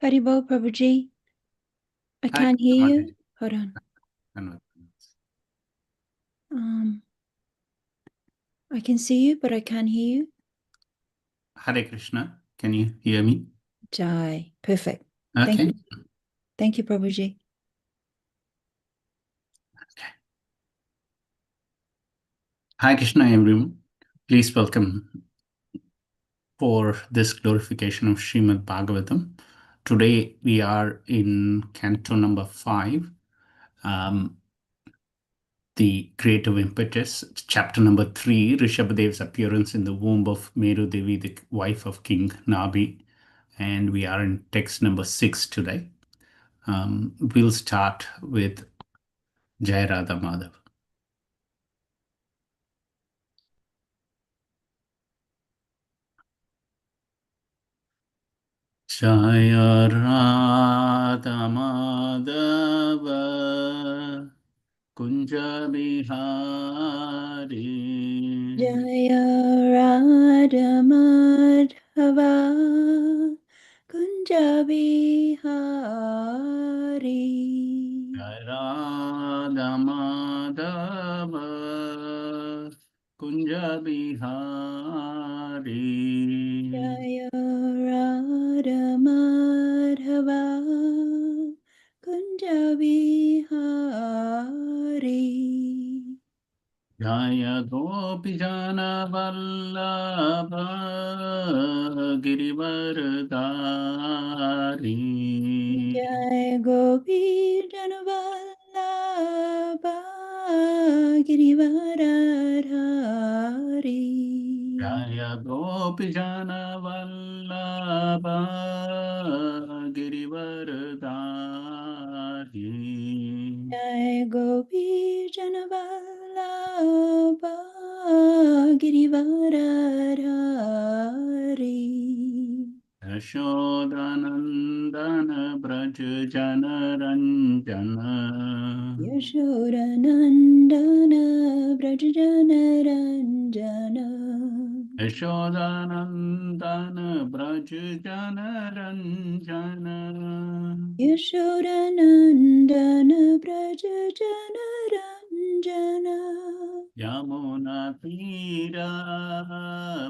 Haribol Prabhuji, I can't hear you. Hold on. I can see you, but I can't hear you. Hare Krishna, can you hear me? Jai. Perfect. Okay. Thank you. Thank you, Prabhuji. Okay. Hi Krishna, everyone. Please welcome for this glorification of Śrīmad-Bhāgavatam. Today we are in canto number 5, the creative impetus, chapter number 3, Rishabhadev's appearance in the womb of Meru Devi, the wife of King Nabi. And we are in text number 6 today. We'll start with Jai Radha Madhav. Jaya Radha Madhava Kunja Bihari Jaya Radha Madhava Kunja Bihari. Jaya Radha Madhava Kunja Bihari Jaya Radha Madhava Kunja Bihari. Jaya Gopi Jana Vallabha Girivardhari Jai Gopi Janavallabha Girivaradhari. Jaya Gopi Jana Vallabha Girivardhari Jai Gopi Janavallabha Girivaradhari. Yashodanandana Braj Jana Ranjana Yashodanandana Brajjana Ranjana. Yashodanandana Braj Jana Ranjana Yashodanandana Brajjana Ranjana. Yamuna Tira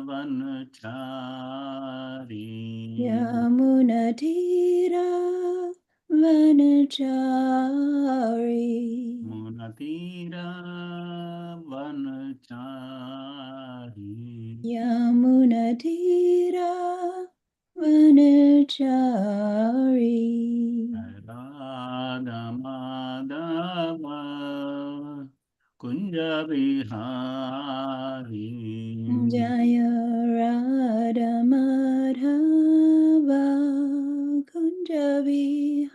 Vanachari Yamunatira Vanachari. Munatira Vanachari Yamunatira Vanachari. Radha Madhava Kunja Bihari Jaya Radha Madhava Kunja Bihari.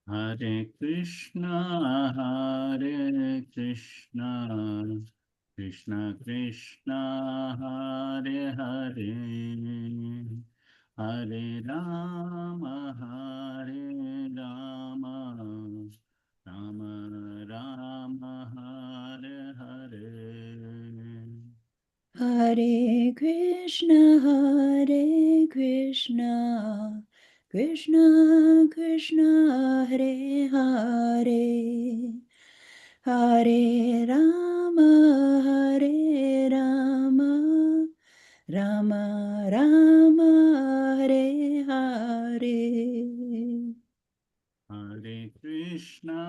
Hare Krishna Krishna Krishna Hare Hare Hare Rama Rama Rama Hare Hare Hare Krishna Krishna Krishna Hare Hare Hare Rama Rama Rama Hare Hare. Hare Krishna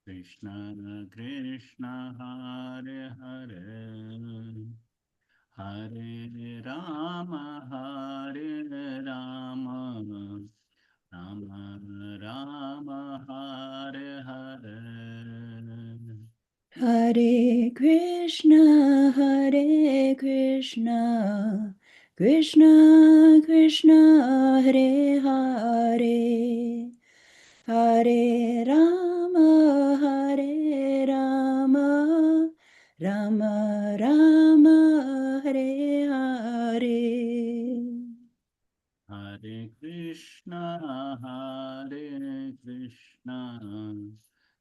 Krishna Krishna Hare Hare Hare Rama Rama Rama Hare Hare Hare Krishna Krishna Krishna Hare Hare Hare Rama Rama Rama Hare Hare. Hare Krishna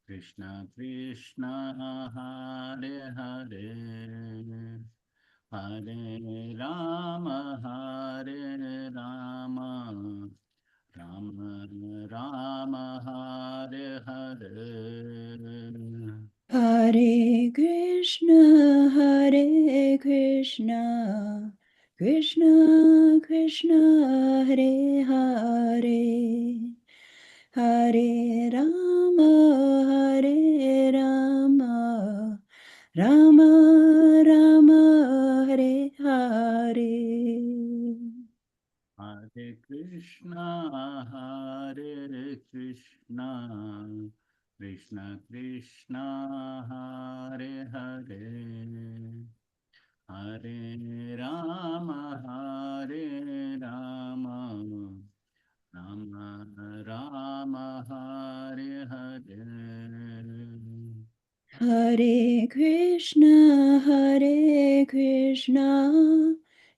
Krishna Krishna Hare Hare Hare Rama, Hare Rama, Rama Rama, Hare Hare. Hare Krishna, Hare Krishna, Krishna Krishna, Hare Hare, Hare Rama, Hare Rama, Rama Rama, Hare Hare. Hare Krishna, Hare Krishna, Krishna Krishna, Hare Hare. Hare Rama, Hare Rama, Rama Rama, Hare Hare. Hare Krishna, Hare Krishna,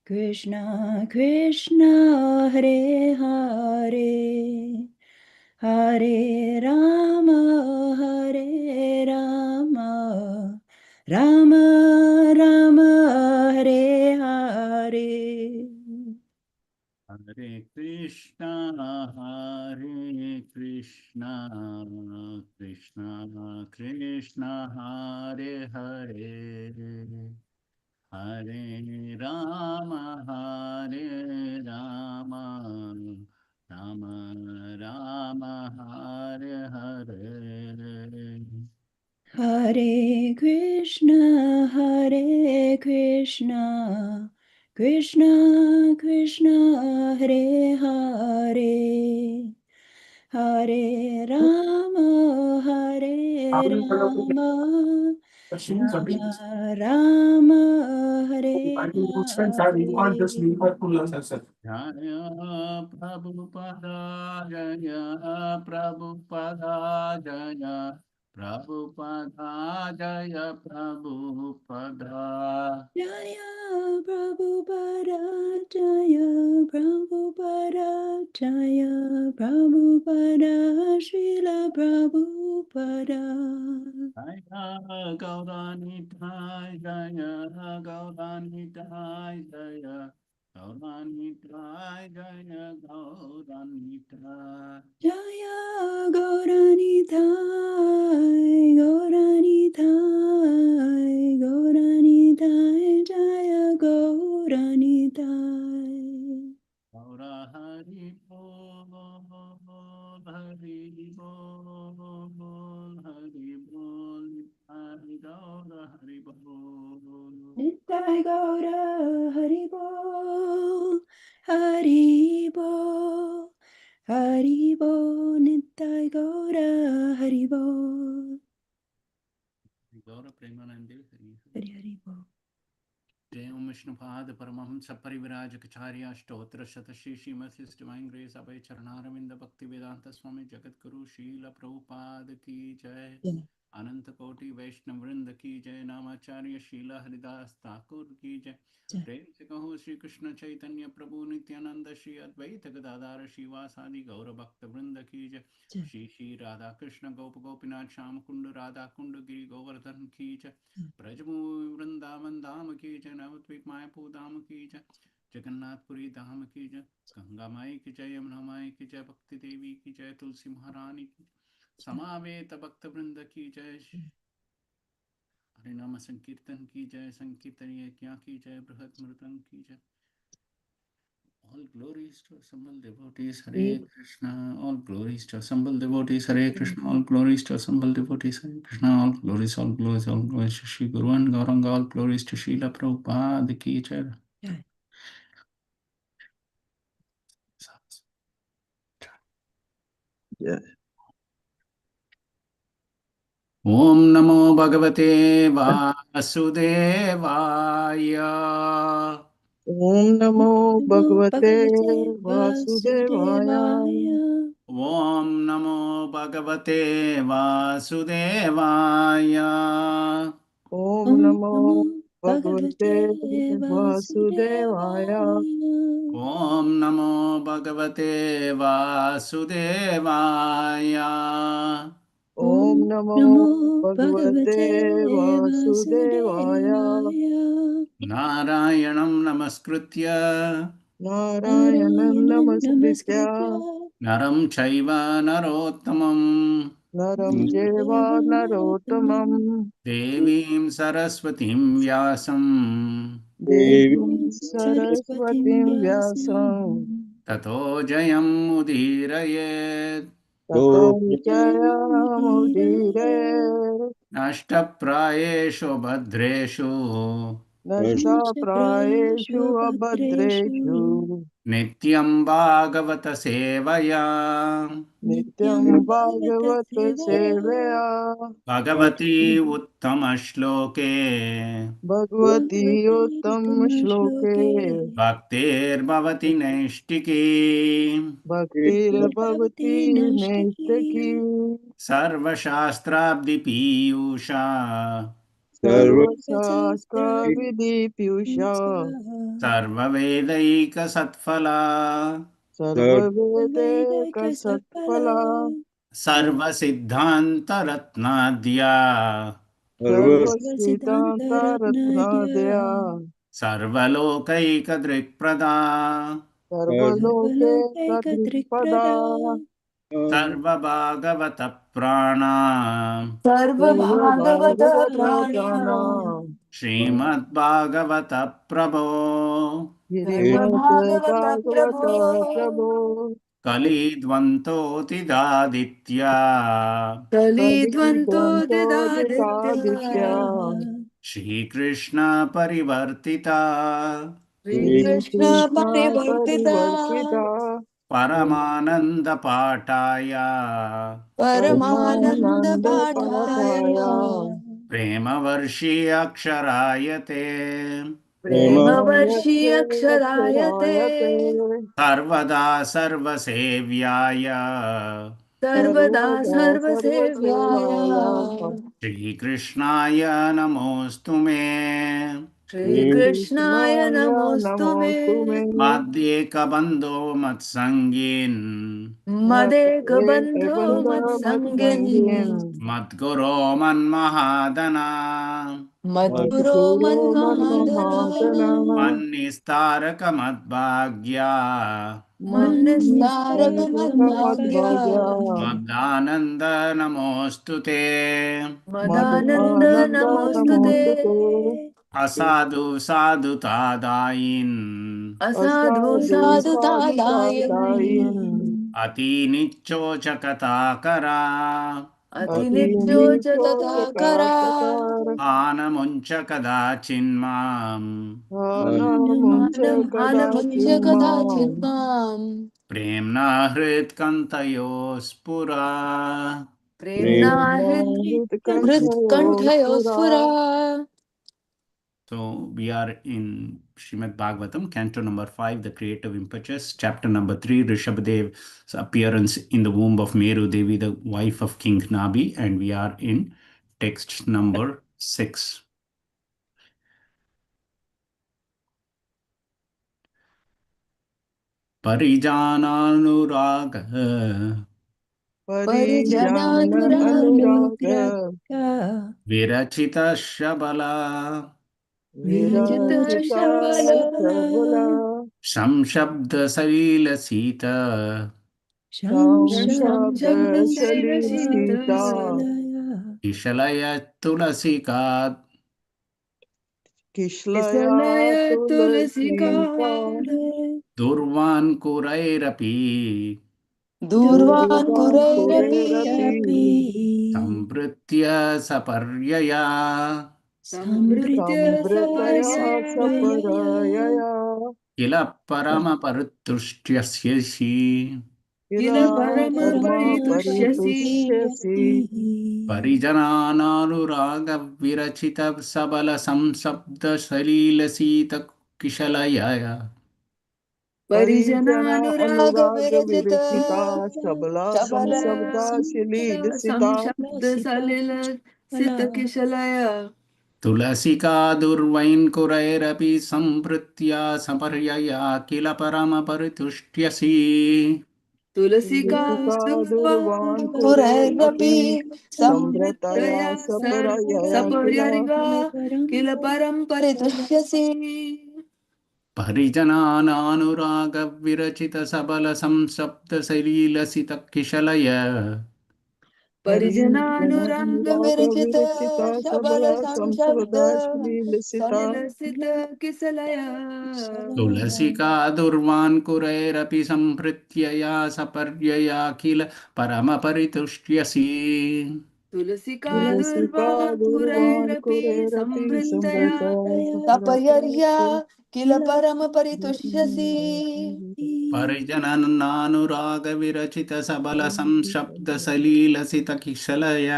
Krishna Krishna, Hare Hare, Hare Rama, Hare Rama, Rama Rama, Hare Hare. Hare Krishna, Hare Krishna, Krishna Krishna, Hare Hare. Hare Rama, Hare Rama, Rama Rama, Hare Hare. Hare Krishna, Hare Krishna, Krishna Krishna, Hare Hare, Hare Rama, Hare Rama, Rama Rama, Hare Hare. Jaya Prabhupada, Jaya Prabhupada, Jaya Prabhupada, Jaya Prabhupada. Jaya Prabhupada, Jaya Prabhupada, Jaya Prabhupada, Srila Prabhupada. Jaya Gauranitai, Jaya Gauranitai, Jaya Gauranitai, Jaya Gauranitai. Jaya Gauranidhai, Gauranidhai, Gauranidhai, Jaya Gauranidhai. Gaura Hari Bol, Hari Bol, Hari Bol, Hari Gaura Hari Bol. Nittai Gaura Haribol, Haribol, Haribol, Nittai Gaura Haribol. Gaura Premanande Hari Hari Haribol. Jai Om Vishnupada Paramahamsa Parivirajacharya Stotra Shatashi Srimad His Divine Grace Abhay Charanaраvinda Bhakti Vedanta Swami Jagat Guru Srila Prabhupada Ki Jai Ananta Koti Vaishnavrinda Ki Jai Namacharya Srila Haridas Thakur Ki Jai प्रेम से कहो श्री कृष्ण चैतन्य प्रभु नित्यानंद श्री अद्वैत गदाधर श्रीवासादि गौर भक्त वृंद की जय श्री श्री राधा कृष्ण गोप गोपीनाथ श्याम कुंड राधा कुंड गिरि गोवर्धन की जय ब्रजभूमि वृंदावन धाम की जय नवद्वीप मायापुर धाम की जय जगन्नाथपुरी धाम की जय गंगा माई की जय यमुना माई की जय भक्ति देवी की जय तुलसी महारानी की समावेत भक्त वृंद की जय हरिनाम संकीर्तन की जय संकीर्तन यज्ञ की जय बृहद मृतंग की जय All glories to assembled devotees, Hare Krishna. All glories to assembled devotees, Hare Krishna. All glories to assembled devotees, Hare Krishna. All glories, all glories, all glories to Shri Guru and Gauranga. All glories to Srila Prabhupada ki jai. Om Namo Bhagavate Vasudevaya. Om Namo Bhagavate Vasudevaya. Om Namo Bhagavate Vasudevaya. Om Namo Bhagavate Vasudevaya. Om Namo Bhagavate Vasudevaya. Om Namo Bhagavate Vasudevaya. Narayanam namaskritya Narayanam Namaskritya naram chaiva narottamam Naram Jeva Narottamam devim saraswatim vyasam Devim Saraswatim Vyasam tato jayam udirayet Tato Jayamudire nashtaprayeshu bhadreshu Nashta Praeshu Abhadreshu nityam bhagavata sevaya Nityam Bhagavata Sevaya bhagavati uttama shloke Bhagavati Uttam Shloke bhaktir bhavati naistiki Bhaktir Bhavati Naistaki sarva shastrabdi piyusha Sarva Shastra Vidhi Piyusha sarva vedaika satphala Sarva Vedeka Satphala sarva siddhanta ratnadya Sarva Siddhanta Ratnadya sarva lokaika drikprada Sarva Loke Kadripada sarva bhagavata prana Sarva Sarva Bhagavata Bhagavata Prana Prana Śrīmad-Bhāgavata Prabhu Sarva Srimad Bhagavata Bhagavata Prabhu Prabhu Kalidvantotidaditya Kalidvanto Kalidvanto Ditaditya Didaditya Shri Krishna Parivartita Sri Shri Krishna Krishna Parivartita Parivartita Paramananda Pataya Paramananda Paramananda Pataya Pataya Premavarshi Aksharayate Premavarshi Premavate Aksharayate Akshayate Sarvada Sarvasevyaya Sarvada Sarvada Sarvasevaya Sarvasevaya Shri Krishnaya Namostume Shri Krishnaya Krishnaya Namostume Namostume Madhyekabandho Matsangin Madeka Bandho Ekabanda Matsangin Matsangin Madguru Manmahadana Madhuro Madhuro Manmahadana Manmahatana Mannistaraka Madbhagya Mannistaraka Madhvagya Madhurakamadbhagya Madhananda Namostute Madhananda Madhumananda Namostute Namostute Asadu Sadhu Tadain Asadhu Asadu Sadhu Sadhu Tadayin Tadayin Ati Nichochakatakara Ati Nityo Atini Jatakara Chotakatakar Anamuncha Kadachinmam Anamuncha Hanamuncha Kadachimam Kadachitmam Premna Hrit Kantayo Spura. Premna Prema Hrit Hritkantayo Kanthayosphura. Spura. So we are in Śrīmad-Bhāgavatam, canto number 5, the creative impetus, chapter number 3, Rishabhadev's appearance in the womb of Meru Devi, the wife of King Nabi, and we are in text number 6. Parijana Parijana Parijananuraga Anuraga Virachita Shabala Virajita Virachita Shabala Shabala Samshabda Salila Sita Samshabda Shamshabda Salil Sita Sita Ishalaya Tulasikat Kishlaya Kisalaya Tulasita Tulasika Durvan Kurairapi Durvan Durvan Kurairapi Kurerapi Samvritya Saparyaya Samvritya Samvritaya Saparyaya Saparayaya Kila Parama Paritushtyasyashi Kila Kila Parama Parma Paritushasi Paritushyasi Parijananuranga Virachita Sabala Samsabda Salila Sita Kishalayaya Parijana Parijananuraga Anuraga Virajita Virachita Sabala Shabala Samsabda Shilidasita Samshabda Salila Sita Kishalaya Tulasika Durvain Kurairapi Samvritya Saparyaya Kila Parama Paritushtyasi तुलसिका दुर्वान् पुरैरपि संवृतया संवृत्तया सपरया सपर्यरिवा किल परं परितुष्यसि परिजनानानुराग विरचित सबल संसप्त सलीलसित किशलय परिजनानुराग विरचित शबल संशब्द संस्कृताश्लीलसिता सलिलसित किसलया तुलसिका दुर्वान् कुरैरपि संहृत्यया सपर्यया किल परमपरितुष्ट्यसि तुलसिका दुर्वान् दुर्वाङ्कुरैरपि कुरैरपि संवृत्तया तपयर्या संवृतया किल परम परितुष्यसि परिजनानुराग विरचित सबल संशब्द सलीलसित किशलय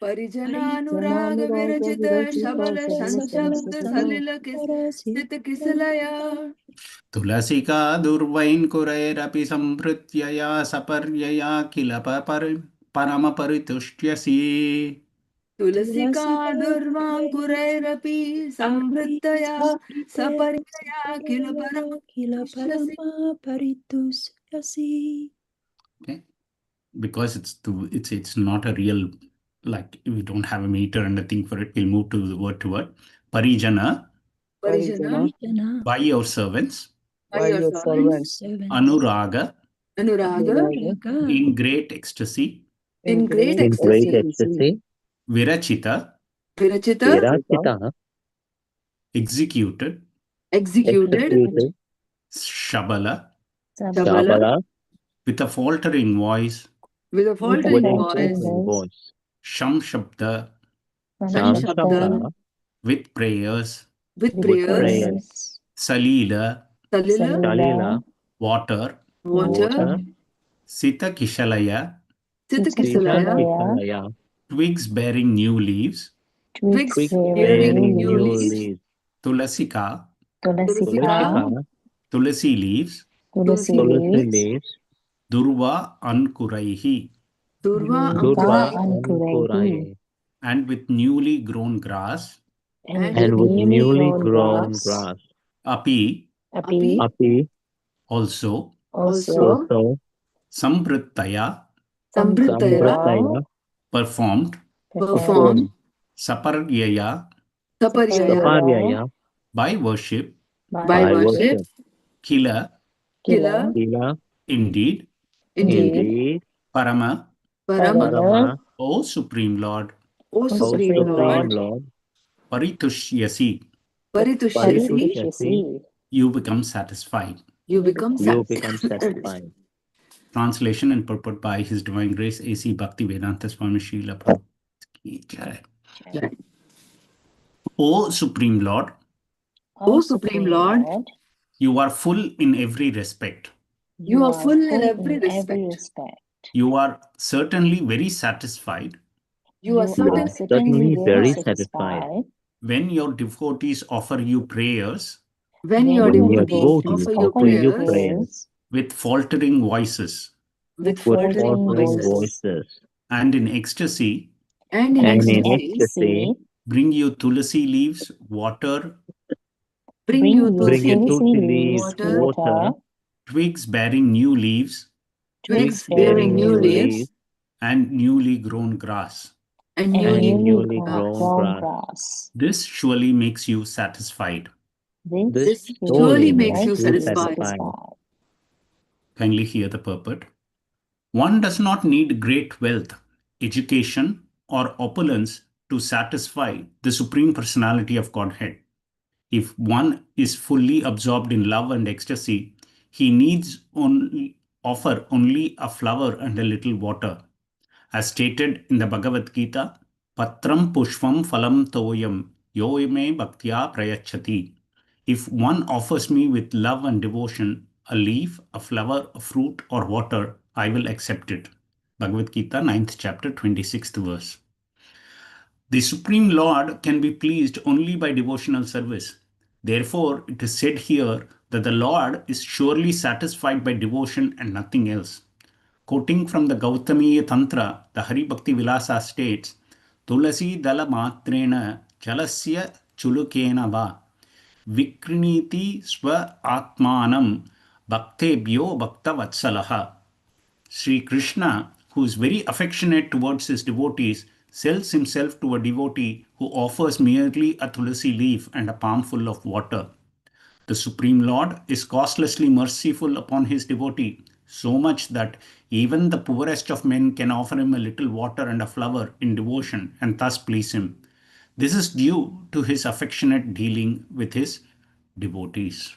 परिजनानुराग विरचित शबल संशब्द सलिल स्थित किसलया तुलसिका दुर्वैन् कुरैरपि संहृत्यया सपर्यया किल परमपरितुष्ट्यसि तुलसिका दुर्वाङ्कुरैरपि संवृत्तया सपर्यया किल परम परितुष्यसि परितुष्यसि. Okay, because it's not a real, like we don't have a meter and a thing for it. We'll move to the word. Parijana, Parijana by your servants, by your servants Anuraga, Anuraga in great ecstasy, in great in great ecstasy ecstasy, Virachita, Virachita Virachita executed, executed executed Shabala, Shabala with a faltering voice, with a with faltering a voice faltering voice, Sham Shabda, Sham Shabda Shabda with prayers, with with prayers prayers, Salila, Salila Salila, water, water Sita Kishalaya, Sita Sita Kisalaya Kisalaya, twigs bearing new leaves, twigs twigs bearing bearing new new leaves leaves, Tulasika, Tulasika Tulasika, Tulasi leaves, Tulsi Tulasi leaves leaves, Durva Ankuraihi, Durva Durva Ankurai Ankurai, and with newly grown grass, and with newly grown grass, Api, Api also, also also Samvrittaya, Samvrittaya Samvrataya performed, performed Saparyaya, Saparyaya Saparyaya by worship, by by worship worship, Kila, Kila Kila, indeed, indeed, Parama, Param Parama, O Supreme Lord, O O Supreme Supreme Lord Lord, Paritushyasi, Paritushyasi Paritushyasi, you become satisfied. you become you become satisfied. satisfied. Translation and purport by His Divine Grace A.C. Bhaktivedanta Swami Srila Prabhupada. O Supreme Lord, O Supreme Lord, you are full in every respect. you are full in every respect. You are certainly very satisfied You are You are certainly certainly very satisfied when your devotees offer you prayers when your when your devotees devotees offer you offer you prayers prayers with faltering voices with with faltering faltering voices voices, and in ecstasy and in and in ecstasy ecstasy bring you tulasi leaves, water, bring you bring tulsi you tulsi leaves, water, water, twigs bearing new leaves, twigs bearing new leaves, and newly grown grass. and and newly newly grass. grown grass. This surely makes you satisfied. This This surely surely makes makes you you satisfied. satisfied. Kindly hear the purport. One does not need great wealth, education, or opulence to satisfy the Supreme Personality of Godhead. If one is fully absorbed in love and ecstasy, he needs only offer only a flower and a little water. As stated in the Bhagavad Gita, Patram Pushpam Phalam Toyam Yoime Bhaktya Prayachati. If one offers me with love and devotion a leaf, a flower, a fruit, or water, I will accept it. Bhagavad Gita, 9th chapter, 26th verse. The Supreme Lord can be pleased only by devotional service. Therefore, it is said here that the Lord is surely satisfied by devotion and nothing else. Quoting from the Gautamiya Tantra, the Hari Bhakti Vilasa states, Tulasi dala matrena chalasya chulukena va vikriniti swa atmanam Bhaktebhyo Bhaktavatsalaha. Sri Krishna, who is very affectionate towards his devotees, sells himself to a devotee who offers merely a tulasi leaf and a palmful of water. The Supreme Lord is causelessly merciful upon his devotee, so much that even the poorest of men can offer him a little water and a flower in devotion and thus please him. This is due to his affectionate dealing with his devotees.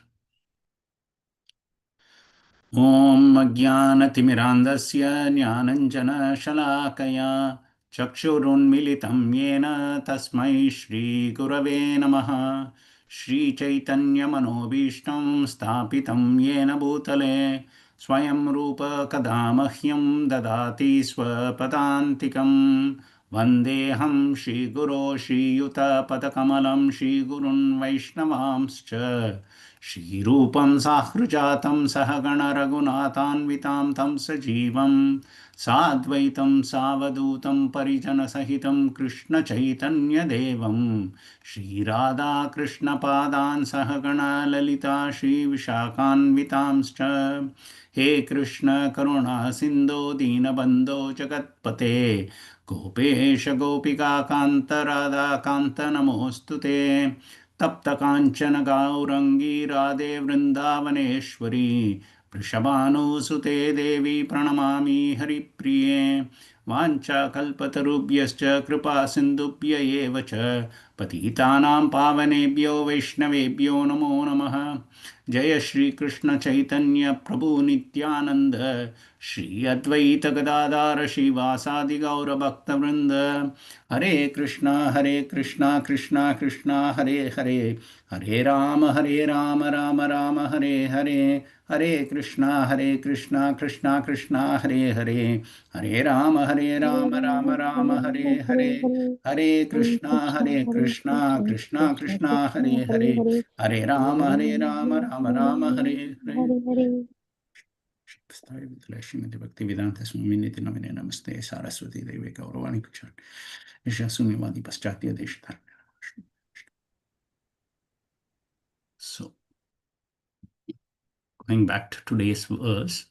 Om Ajnanatimirandasya Jnananjana Chakshurunmilitam Yena Tasmai Shri Gurave Namaha. Shri Chaitanya Manobhishtam Stapitam Yena Bhutale Swayam Rupa Kadamahyam Dadati Swapadantikam. Vandeham Shri Guru Shri Yuta Padakamalam Shri Gurun Vaishnavamscha. Shrirupam Sahrujatam Sahagana Raghunathanvitam Tam Sajivam Sadvaitam Savadutam Parijana Sahitam Krishna Chaitanya Devam Shri Radha Krishna Padan Sahagana Lalita Shri Vishakhanvitamscha. He Krishna Karuna Sindhu Dinabandho Jagatpate Gopesha Gopika Kanta Radha Kanta Namostute. तप्त कांचन गौरंगी राधे वृंदावनेश्वरी वृषभानुसुते देवी प्रणमामि हरिप्रिये वाञ्छाकल्पतरुभ्यश्च कृपा सिन्धुभ्य एव च पतितानां पावनेभ्यो वैष्णवेभ्यो नमो नमः। जय श्री कृष्ण चैतन्य प्रभु नित्यानंद श्री अद्वैत गदाधर श्रीवासादि गौर भक्तवृंद। हरे कृष्णा कृष्णा कृष्णा हरे हरे, हरे राम राम राम हरे हरे, हरे कृष्णा कृष्णा कृष्णा हरे हरे, हरे राम राम राम हरे हरे, हरे कृष्णा कृष्णा कृष्णा हरे हरे, हरे Ram Ram Ram Hare Hare. Śrīmad Bhaktivedanta Swami Niti Namine Namaste Saraswati Devi Gauravani Kuchan Nishasunyavadi Paschatya Deshatar. So, going back to today's verse,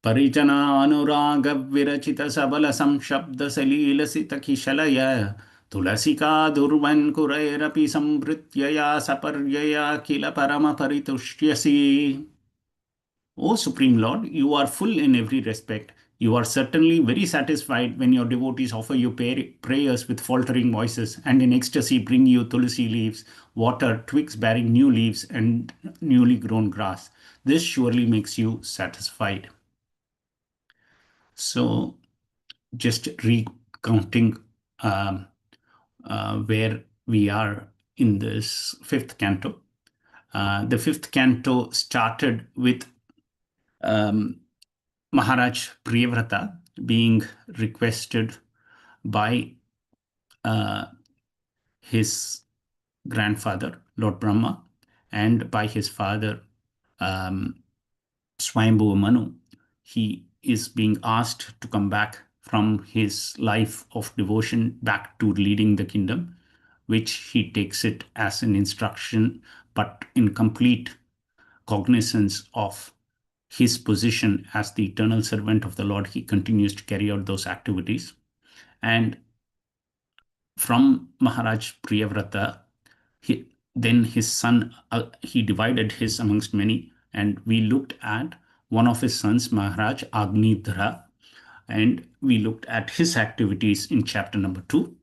Parijana Anuraga Virachita Sabala Samshabda Salila Sita Kishalaya Tulasika Durvan Kurairapi Sambrityaya Saparyaya Kila Parama Paritushtyasi. O Supreme Lord, you are full in every respect. You are certainly very satisfied when your devotees offer you prayers with faltering voices and in ecstasy bring you tulsi leaves, water, twigs bearing new leaves, and newly grown grass. This surely makes you satisfied. So, just recounting where we are in this fifth canto. The fifth canto started with Maharaj Priyavrata being requested by his grandfather, Lord Brahma, and by his father, Swayambhuva Manu. He is being asked to come back from his life of devotion back to leading the kingdom, which he takes it as an instruction, but in complete cognizance of his position as the eternal servant of the Lord, he continues to carry out those activities. And from Maharaj Priyavrata, then his son, he divided his amongst many, and we looked at one of his sons, Maharaj Agnidhara, and we looked at his activities in chapter number 2,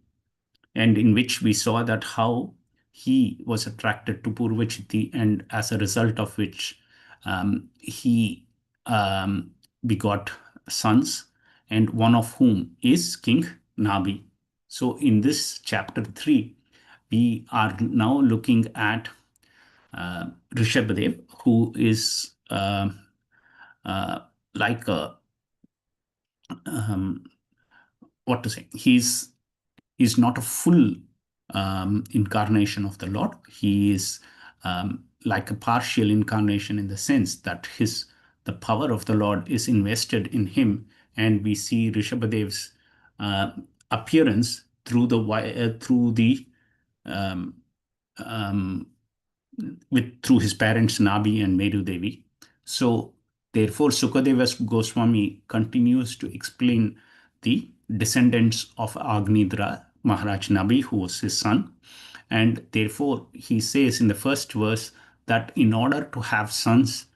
and in which we saw that how he was attracted to Purvachiti, and as a result of which he begot sons, and one of whom is King Nabi. So in this chapter 3, we are now looking at Rishabhadev, who is like a, what to say, he's not a full incarnation of the Lord. He is like a partial incarnation in the sense that the power of the Lord is invested in him, and we see Rishabhadev's appearance through the through his parents Nabi and Meru Devi. So therefore, Sukadeva Goswami continues to explain the descendants of Agnidra, Maharaj Nabi, who was his son. And therefore, he says in the first verse that in order to have sons,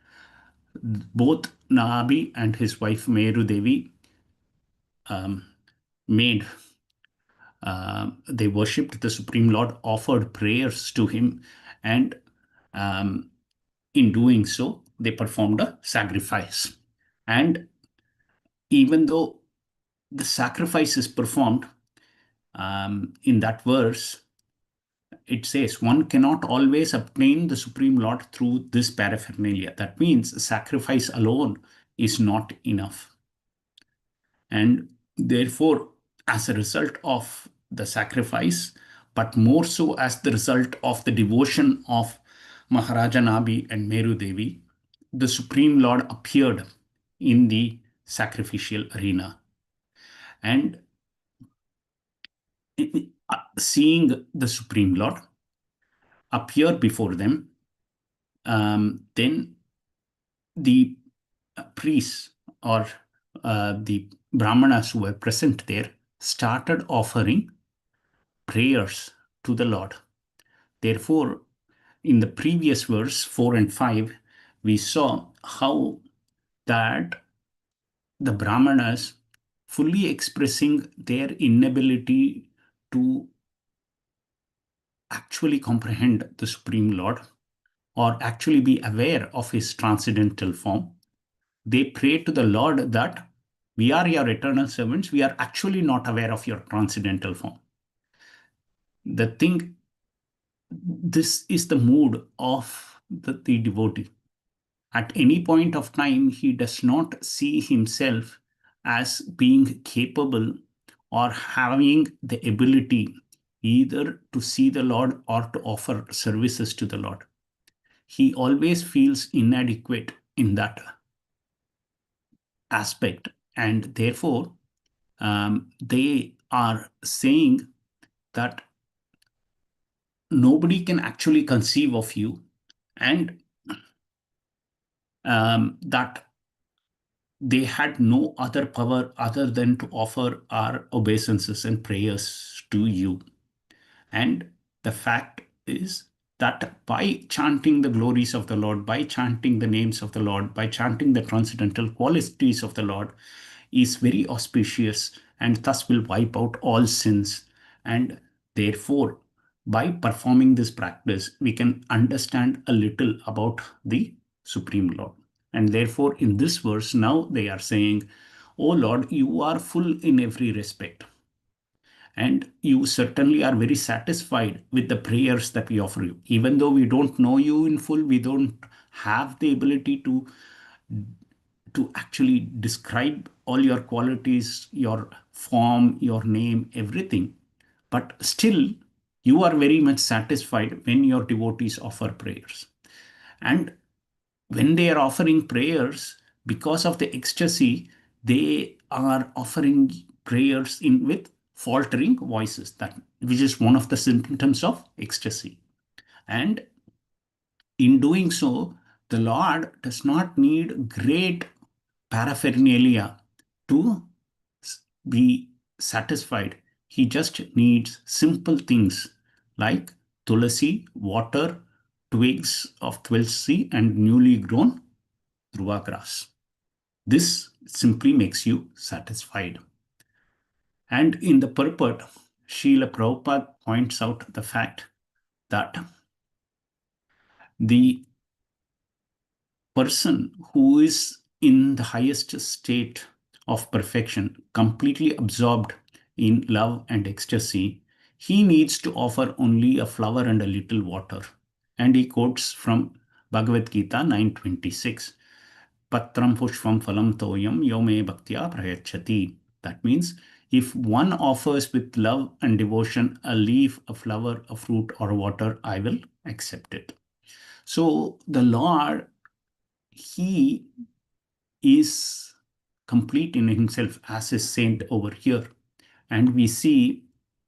both Nabi and his wife Meru Devi they worshipped the Supreme Lord, offered prayers to him, and in doing so, they performed a sacrifice. And even though the sacrifice is performed, in that verse, it says one cannot always obtain the Supreme Lord through this paraphernalia. That means sacrifice alone is not enough. And therefore, as a result of the sacrifice, but more so as the result of the devotion of Maharaja Nabi and Meru Devi, the Supreme Lord appeared in the sacrificial arena. And seeing the Supreme Lord appear before them, then the priests or the Brahmanas who were present there started offering prayers to the Lord. Therefore, in the previous verse 4 and 5, we saw how that the Brahmanas, fully expressing their inability to actually comprehend the Supreme Lord or actually be aware of his transcendental form, they pray to the Lord that we are your eternal servants. We are actually not aware of your transcendental form. This is the mood of the devotee. At any point of time, he does not see himself as being capable or having the ability either to see the Lord or to offer services to the Lord. He always feels inadequate in that aspect. And therefore, they are saying that nobody can actually conceive of you, and that they had no other power other than to offer our obeisances and prayers to you. And the fact is that by chanting the glories of the Lord, by chanting the names of the Lord, by chanting the transcendental qualities of the Lord, is very auspicious and thus will wipe out all sins. And therefore, by performing this practice, we can understand a little about the Supreme Lord. And therefore, in this verse, now they are saying, "O Lord, you are full in every respect. And you certainly are very satisfied with the prayers that we offer you. Even though we don't know you in full, we don't have the ability to actually describe all your qualities, your form, your name, everything. But still, you are very much satisfied when your devotees offer prayers. And when they are offering prayers, because of the ecstasy, they are offering prayers with faltering voices, which is one of the symptoms of ecstasy. And in doing so, the Lord does not need great paraphernalia to be satisfied. He just needs simple things like tulasi, water, twigs of tulsi, and newly grown dhruva grass. This simply makes you satisfied. And in the purport, Srila Prabhupada points out the fact that the person who is in the highest state of perfection, completely absorbed in love and ecstasy, he needs to offer only a flower and a little water. And he quotes from Bhagavad Gita 9:26, Patram pushpam phalam toyam yome bhaktya prayachati. That means if one offers with love and devotion a leaf, a flower, a fruit, or water, I will accept it. So the Lord, he is complete in himself as a saint over here. And we see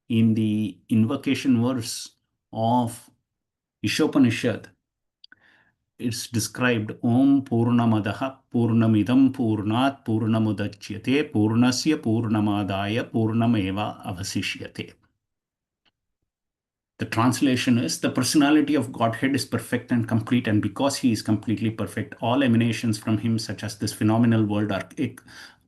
in the invocation verse of Ishopanishad, it's described Om Purnamadaha Purnamidam Purnat Purnamudachyate Purnasya Purnamadaya Purnameva Avasishyate. The translation is, the personality of Godhead is perfect and complete, and because he is completely perfect, all emanations from him, such as this phenomenal world, are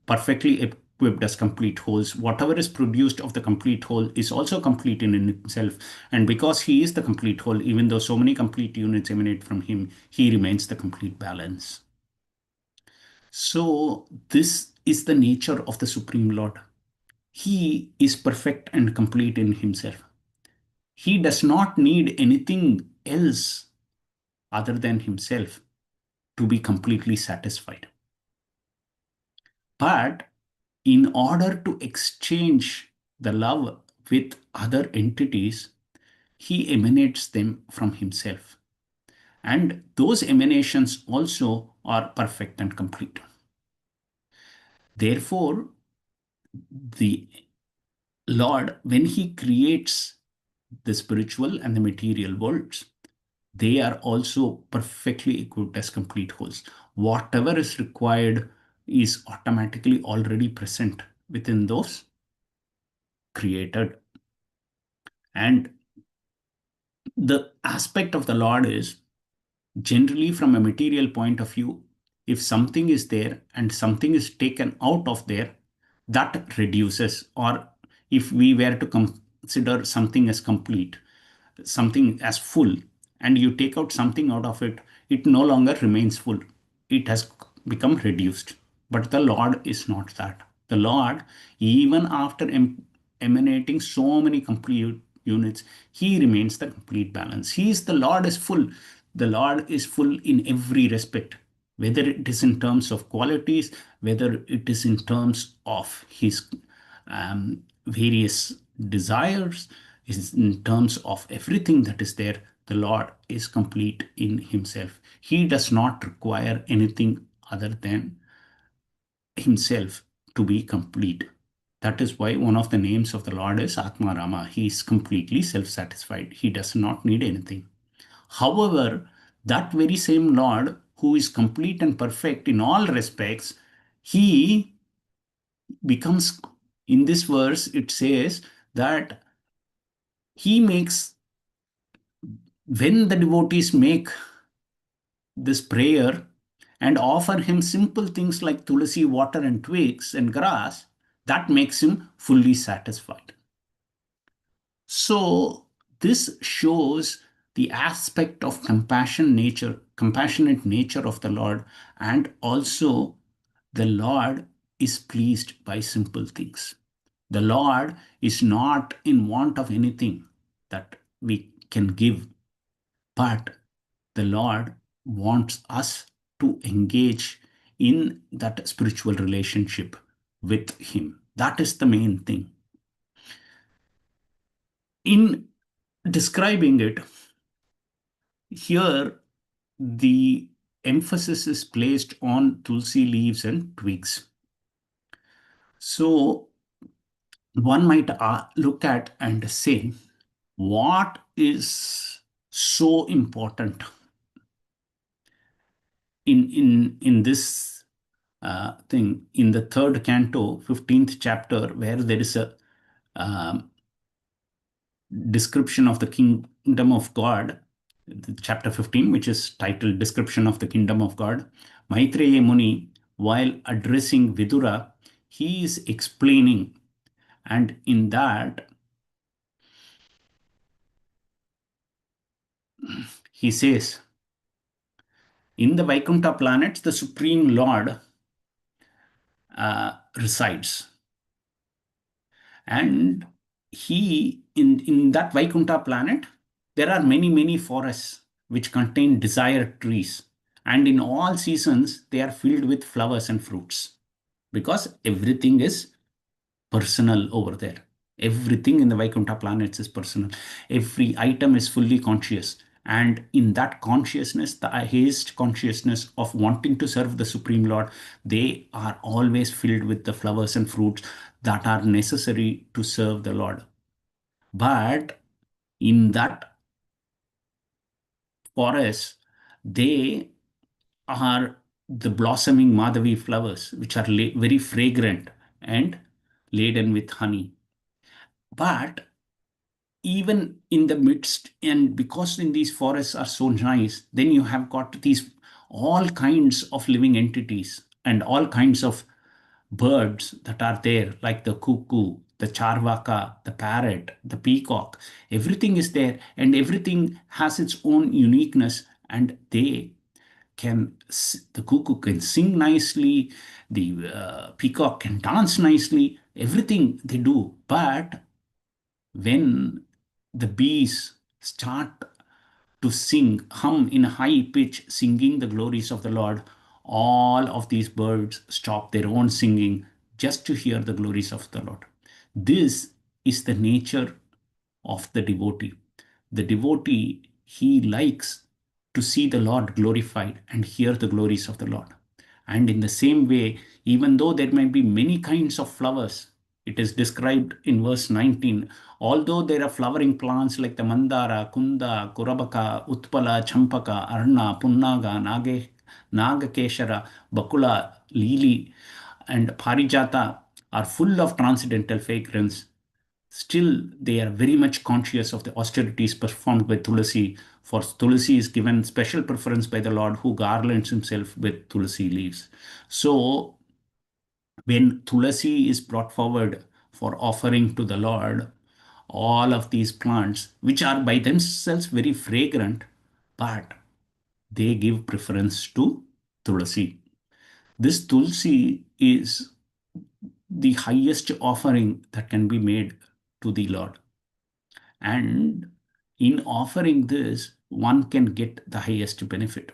perfectly equipped as complete wholes. Whatever is produced of the complete whole is also complete in himself, and because he is the complete whole, even though so many complete units emanate from him, he remains the complete balance. So this is the nature of the Supreme Lord. He is perfect and complete in himself. He does not need anything else other than himself to be completely satisfied. But in order to exchange the love with other entities, he emanates them from himself. And those emanations also are perfect and complete. Therefore, the Lord, when he creates the spiritual and the material worlds, they are also perfectly equipped as complete wholes. Whatever is required is automatically already present within those created. And the aspect of the Lord is, generally from a material point of view, if something is there and something is taken out of there, that reduces. Or if we were to consider something as complete, something as full, and you take out something out of it, it no longer remains full. It has become reduced. But the Lord is not that. The Lord, even after emanating so many complete units, he remains the complete balance. The Lord is full. The Lord is full in every respect, whether it is in terms of qualities, whether it is in terms of his various desires, is in terms of everything that is there. The Lord is complete in himself. He does not require anything other than himself to be complete. That is why one of the names of the Lord is Atma Rama. He is completely self-satisfied. He does not need anything. However, that very same Lord, who is complete and perfect in all respects, he becomes, in this verse, it says that he makes, when the devotees make this prayer and offer him simple things like tulasi, water and twigs and grass, that makes him fully satisfied. So this shows the aspect of compassionate nature of the Lord, and also the Lord is pleased by simple things. The Lord is not in want of anything that we can give, but the Lord wants us to engage in that spiritual relationship with him. That is the main thing. In describing it, here the emphasis is placed on tulsi leaves and twigs. So one might look at and say, what is so important in this thing, in the 3rd canto, 15th chapter, where there is a description of the kingdom of God, chapter 15, which is titled Description of the Kingdom of God. Maitreya Muni, while addressing Vidura, he is explaining, and in that he says, in the Vaikuntha planets, the Supreme Lord resides. And he, in that Vaikuntha planet, there are many forests which contain desired trees. And in all seasons, they are filled with flowers and fruits, because everything is personal over there. Everything in the Vaikuntha planets is personal. Every item is fully conscious. And in that consciousness, the highest consciousness of wanting to serve the Supreme Lord, they are always filled with the flowers and fruits that are necessary to serve the Lord. But in that forests, they are the blossoming Medhavi flowers, which are very fragrant and laden with honey. But even in the midst, and because in these forests are so nice, then you have got these all kinds of living entities and all kinds of birds that are there, like the cuckoo, the charvaka, the parrot, the peacock. Everything is there, and everything has its own uniqueness, and they the cuckoo can sing nicely, the peacock can dance nicely, everything they do. But when the bees start to sing, hum in a high pitch, singing the glories of the Lord, all of these birds stop their own singing just to hear the glories of the Lord. This is the nature of the devotee. The devotee, he likes to see the Lord glorified and hear the glories of the Lord. And in the same way, even though there may be many kinds of flowers, it is described in verse 19, although there are flowering plants like the Mandara, Kunda, Kurabaka, Utpala, Champaka, Arna, Punnaga, Nagakeshara, Bakula, Lili, and Parijata are full of transcendental fragrance, still they are very much conscious of the austerities performed by Tulasi, for Tulasi is given special preference by the Lord, who garlands himself with Tulasi leaves. So when Tulasi is brought forward for offering to the Lord, all of these plants, which are by themselves very fragrant, but they give preference to Tulasi. This Tulsi is the highest offering that can be made to the Lord. And in offering this, one can get the highest benefit.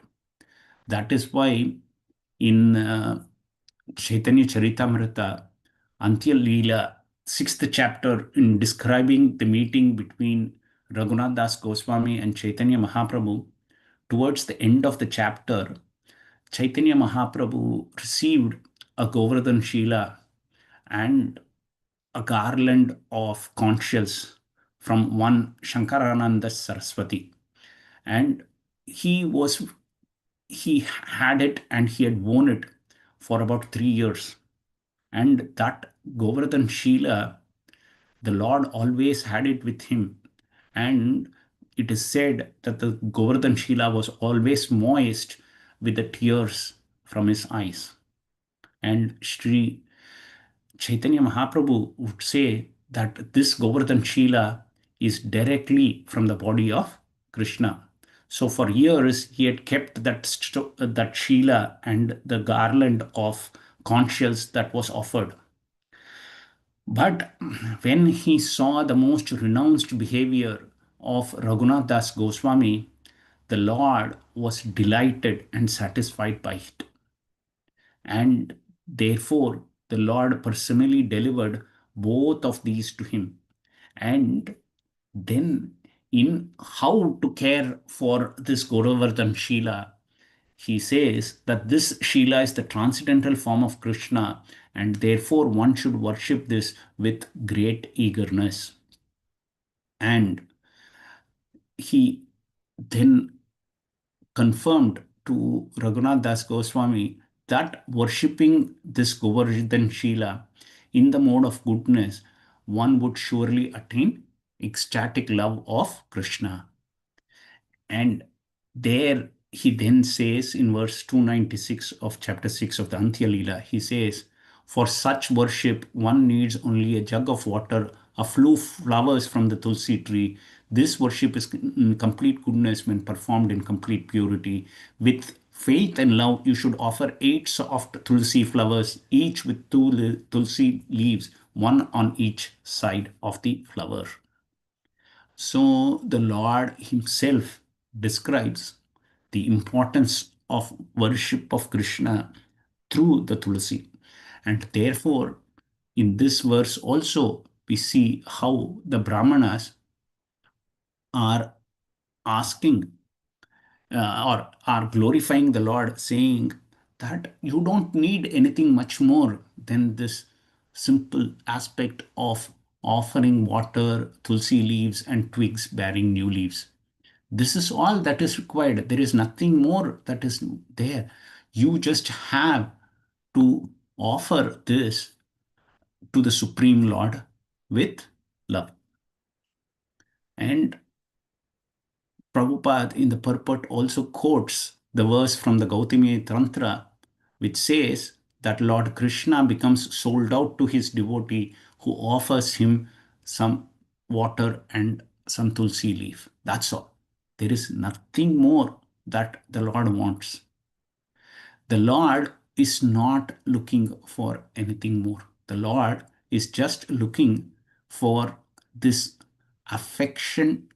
That is why in Chaitanya Charitamrita, Antya Leela, 6th chapter, in describing the meeting between Raghunath Das Goswami and Chaitanya Mahaprabhu, towards the end of the chapter, Chaitanya Mahaprabhu received a Govardhan Shila and a garland of conch shells from one Shankarananda Saraswati. And he had it and he had worn it for about 3 years. And that Govardhan Shila, the Lord always had it with him. And it is said that the Govardhan Shila was always moist with the tears from his eyes. And Sri Chaitanya Mahaprabhu would say that this Govardhan Shila is directly from the body of Krishna. So for years he had kept that Shila and the garland of conch shells that was offered. But when he saw the most renounced behavior of Raghunath Das Goswami, the Lord was delighted and satisfied by it. And therefore, the Lord personally delivered both of these to him. And then, in how to care for this Govardhan Shila, he says that this Shila is the transcendental form of Krishna, and therefore one should worship this with great eagerness. And he then confirmed to Raghunath Das Goswami that worshipping this Govardhan Shila in the mode of goodness, one would surely attain ecstatic love of Krishna. And there he then says in verse 296 of chapter 6 of the Antya Leela, he says, for such worship, one needs only a jug of water, a few flowers from the Tulsi tree. This worship is in complete goodness when performed in complete purity. With faith and love, you should offer 8 soft Tulsi flowers, each with 2 Tulsi leaves, one on each side of the flower. So the Lord himself describes the importance of worship of Krishna through the Tulsi. And therefore, in this verse also, we see how the Brahmanas are asking or are glorifying the Lord, saying that you don't need anything much more than this simple aspect of offering water, tulsi leaves, and twigs bearing new leaves. This is all that is required. There is nothing more that is there. You just have to offer this to the Supreme Lord with love. And Prabhupada in the purport also quotes the verse from the Gautamiya Tantra, which says that Lord Krishna becomes sold out to his devotee who offers him some water and some tulsi leaf. That's all. There is nothing more that the Lord wants. The Lord is not looking for anything more. The Lord is just looking for this affection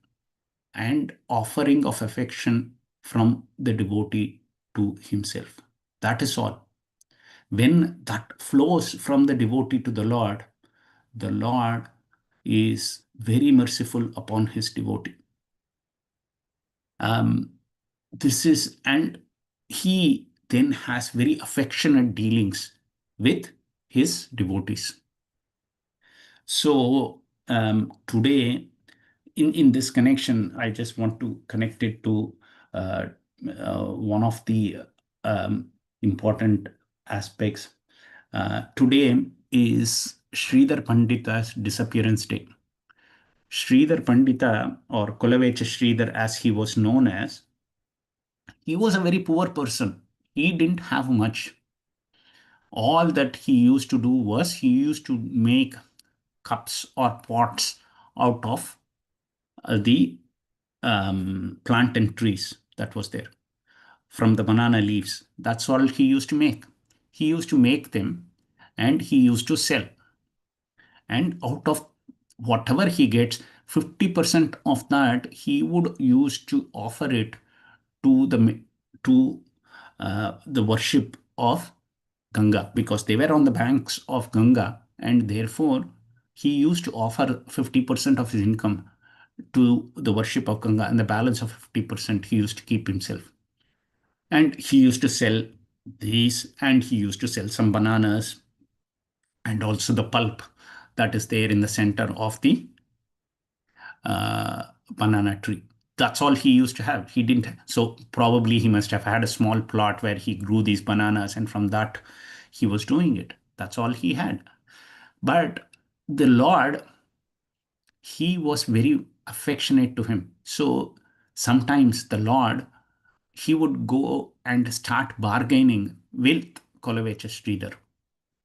and offering of affection from the devotee to himself. That is all. When that flows from the devotee to the Lord is very merciful upon his devotee. And he then has very affectionate dealings with his devotees. So today, in this connection, I just want to connect it to one of the important aspects. Today is Sridhar Pandita's disappearance day. Sridhar Pandita, or Kolavecha Sridhar as he was known as, he was a very poor person. He didn't have much. All that he used to do was he used to make cups or pots out of the plant and trees that was there from the banana leaves. That's all he used to make. He used to make them and he used to sell. And out of whatever he gets, 50% of that he would use to offer it to the worship of Ganga, because they were on the banks of Ganga, and therefore he used to offer 50% of his income to the worship of Ganga, and the balance of 50% he used to keep himself. And he used to sell these, and he used to sell some bananas and also the pulp that is there in the center of the banana tree. That's all he used to have. He didn't. So probably he must have had a small plot where he grew these bananas, and from that he was doing it. That's all he had. But the Lord, he was very affectionate to him. So sometimes the Lord, he would go and start bargaining with Kolavecha Sridhar.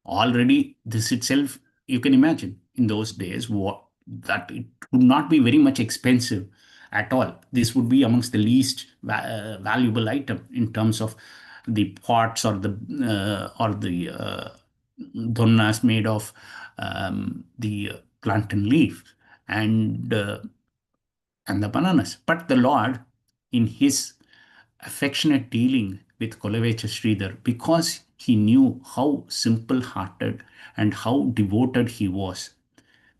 Already this itself, you can imagine in those days that it would not be very much expensive at all. This would be amongst the least valuable item in terms of the pots or the donnas made of the plantain leaf and the bananas. But the Lord, in his affectionate dealing with Kolavecha Sridhar, because he knew how simple-hearted and how devoted he was,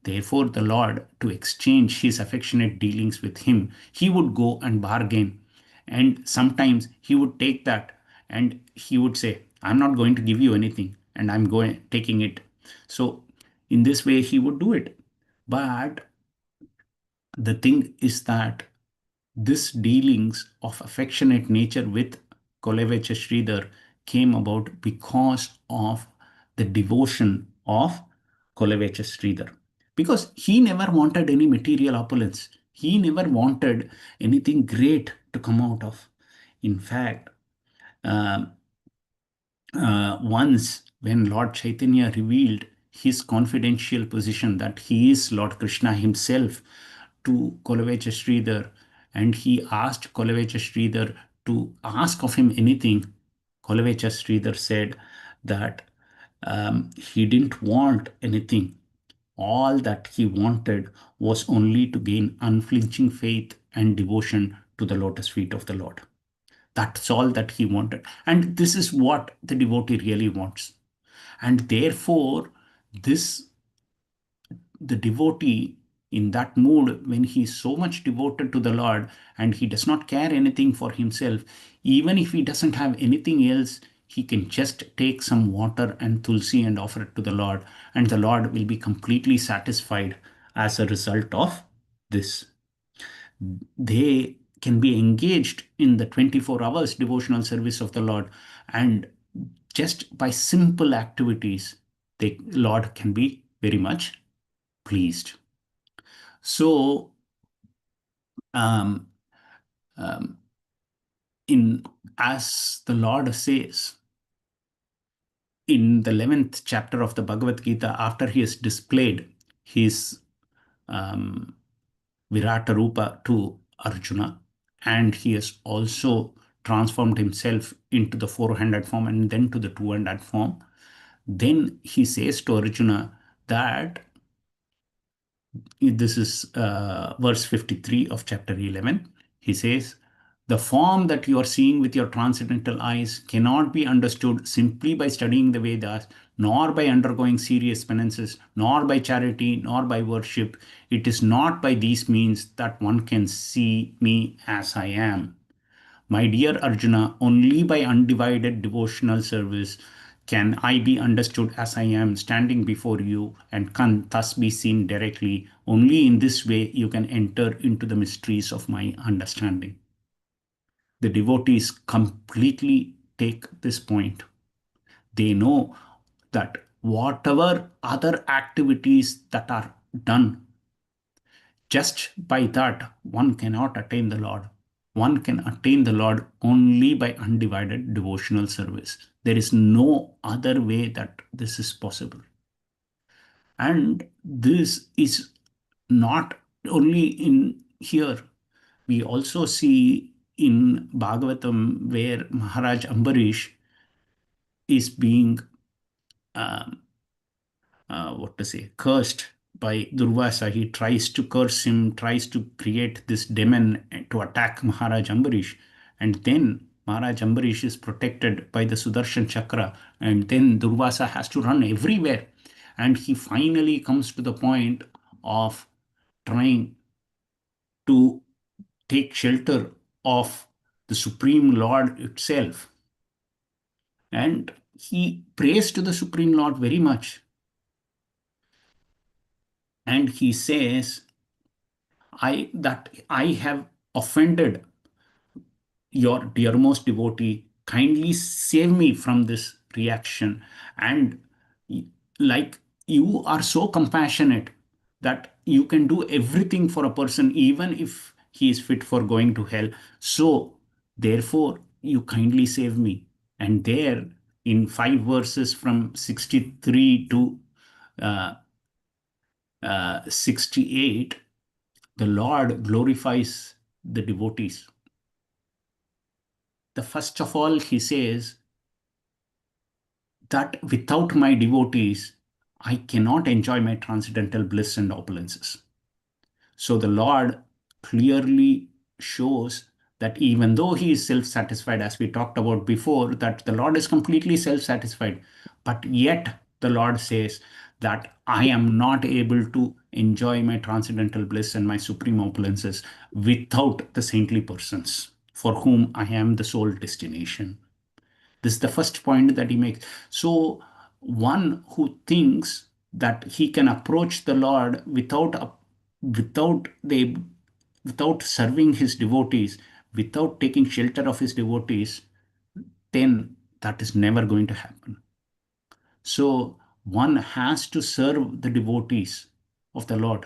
therefore the Lord, to exchange his affectionate dealings with him, he would go and bargain. And sometimes he would take that and he would say, I'm not going to give you anything, and I'm taking it. So in this way he would do it. But the thing is that this dealings of affectionate nature with Kolavecha Sridhar came about because of the devotion of Kolavecha Sridhar. Because he never wanted any material opulence. He never wanted anything great to come out of. In fact, once when Lord Chaitanya revealed his confidential position that he is Lord Krishna himself to Kolavecha Sridhar, and he asked Kolavecha Sridhar to ask of him anything, Kolavecha Sridhar said that he didn't want anything. All that he wanted was only to gain unflinching faith and devotion to the lotus feet of the Lord. That's all that he wanted. And this is what the devotee really wants. And therefore, the devotee in that mood, when he is so much devoted to the Lord and he does not care anything for himself, even if he doesn't have anything else, he can just take some water and tulsi and offer it to the Lord, and the Lord will be completely satisfied as a result of this. They can be engaged in the 24 hours devotional service of the Lord, and just by simple activities, the Lord can be very much pleased. So, as the Lord says in the 11th chapter of the Bhagavad Gita, after he has displayed his Virata Rupa to Arjuna, and he has also transformed himself into the 400 form and then to the 200 form, then he says to Arjuna that this is verse 53 of chapter 11. He says, the form that you are seeing with your transcendental eyes cannot be understood simply by studying the Vedas, nor by undergoing serious penances, nor by charity, nor by worship. It is not by these means that one can see me as I am. My dear Arjuna, only by undivided devotional service can I be understood as I am standing before you and can thus be seen directly. Only in this way you can enter into the mysteries of my understanding. The devotees completely take this point. They know that whatever other activities that are done, just by that one cannot attain the Lord. One can attain the Lord only by undivided devotional service. There is no other way that this is possible. And this is not only in here. We also see in Bhagavatam where Maharaj Ambarish is being cursed by Durvasa. He tries to curse him, tries to create this demon to attack Maharaj Ambarish. And then Maharaj Ambarish is protected by the Sudarshan Chakra. And then Durvasa has to run everywhere. And he finally comes to the point of trying to take shelter of the Supreme Lord itself. And he prays to the Supreme Lord very much. And he says, I have offended your dearmost devotee. Kindly save me from this reaction. And like you are so compassionate that you can do everything for a person, even if he is fit for going to hell. So therefore, you kindly save me. And there in 5 verses from 63 to 68, the Lord glorifies the devotees. The first of all, he says that without my devotees, I cannot enjoy my transcendental bliss and opulences. So the Lord clearly shows that even though he is self-satisfied, as we talked about before, that the Lord is completely self-satisfied, but yet the Lord says that I am not able to enjoy my transcendental bliss and my supreme opulences without the saintly persons for whom I am the sole destination. This is the first point that he makes. So one who thinks that he can approach the Lord without serving his devotees, without taking shelter of his devotees, then that is never going to happen. So one has to serve the devotees of the Lord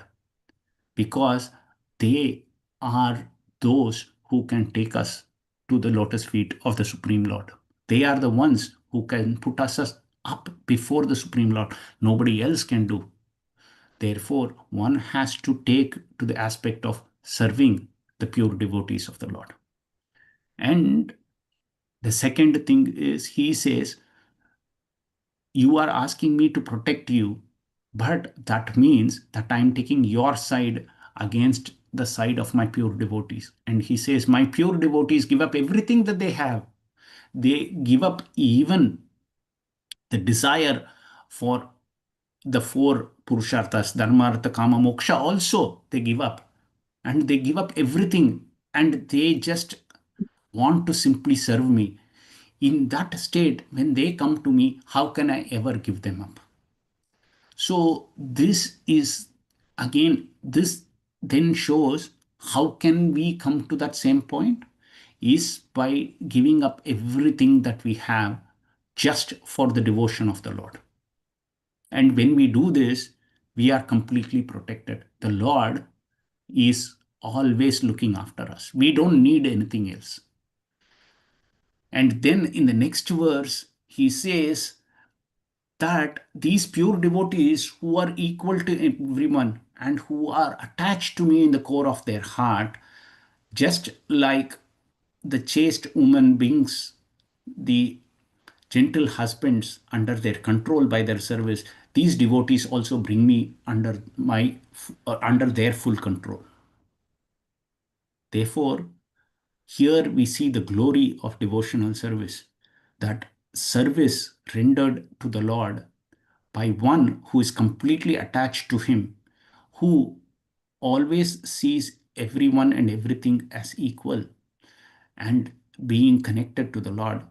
because they are those who can take us to the lotus feet of the Supreme Lord. They are the ones who can put us up before the Supreme Lord. Nobody else can do. Therefore, one has to take to the aspect of serving the pure devotees of the Lord. And the second thing is, he says, you are asking me to protect you, but that means that I am taking your side against the side of my pure devotees. And he says, my pure devotees give up everything that they have. They give up even the desire for the 4 Purusharthas, Dharma, Artha, Kama, Moksha also they give up. And they give up everything and they just want to simply serve me. In that state, when they come to me, how can I ever give them up? So this is, again, this then shows how can we come to that same point? Is by giving up everything that we have just for the devotion of the Lord. And when we do this, we are completely protected. The Lord is always looking after us. We don't need anything else. And then in the next verse, he says that these pure devotees who are equal to everyone and who are attached to me in the core of their heart, just like the chaste woman brings the gentle husbands under their control by their service, these devotees also bring me under their full control. Therefore, here we see the glory of devotional service, that service rendered to the Lord by one who is completely attached to him, who always sees everyone and everything as equal, and being connected to the Lord,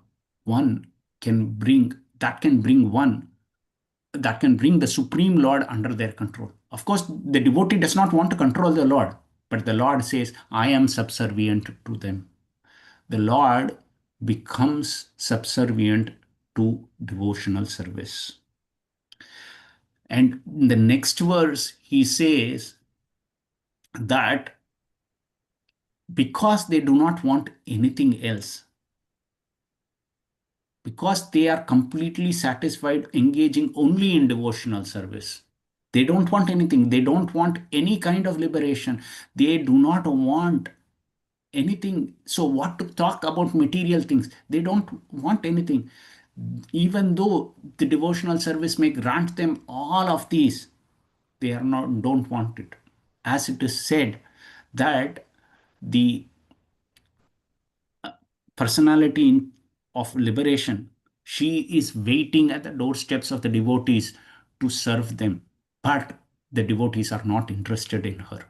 one can bring the Supreme Lord under their control. Of course, the devotee does not want to control the Lord, but the Lord says, I am subservient to them. The Lord becomes subservient to devotional service. And in the next verse, he says that because they do not want anything else, because they are completely satisfied engaging only in devotional service, they don't want anything. They don't want any kind of liberation. They do not want anything. So what to talk about material things? They don't want anything. Even though the devotional service may grant them all of these, they don't want it. As it is said that the personality of liberation, she is waiting at the doorsteps of the devotees to serve them, but the devotees are not interested in her.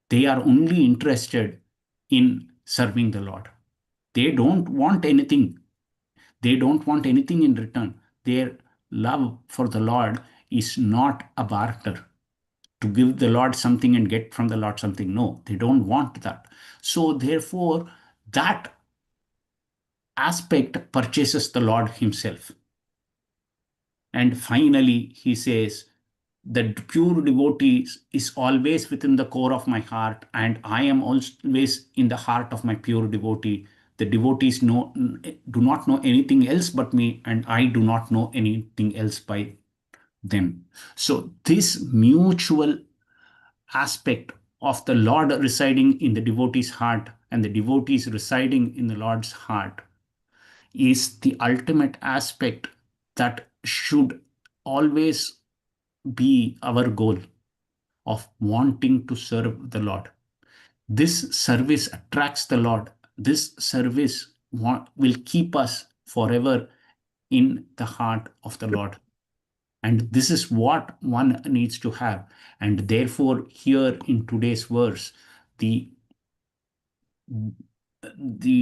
They are only interested in serving the Lord. They don't want anything. They don't want anything in return. Their love for the Lord is not a barter to give the Lord something and get from the Lord something. No, they don't want that. So therefore, that aspect purchases the Lord himself. And finally, he says, the pure devotee is always within the core of my heart, and I am always in the heart of my pure devotee. The devotees do not know anything else but me, and I do not know anything else by them. So this mutual aspect of the Lord residing in the devotee's heart and the devotees residing in the Lord's heart is the ultimate aspect that should always be our goal of wanting to serve the Lord. This service attracts the Lord. This service will keep us forever in the heart of the Lord. And this is what one needs to have. And therefore, here in today's verse, the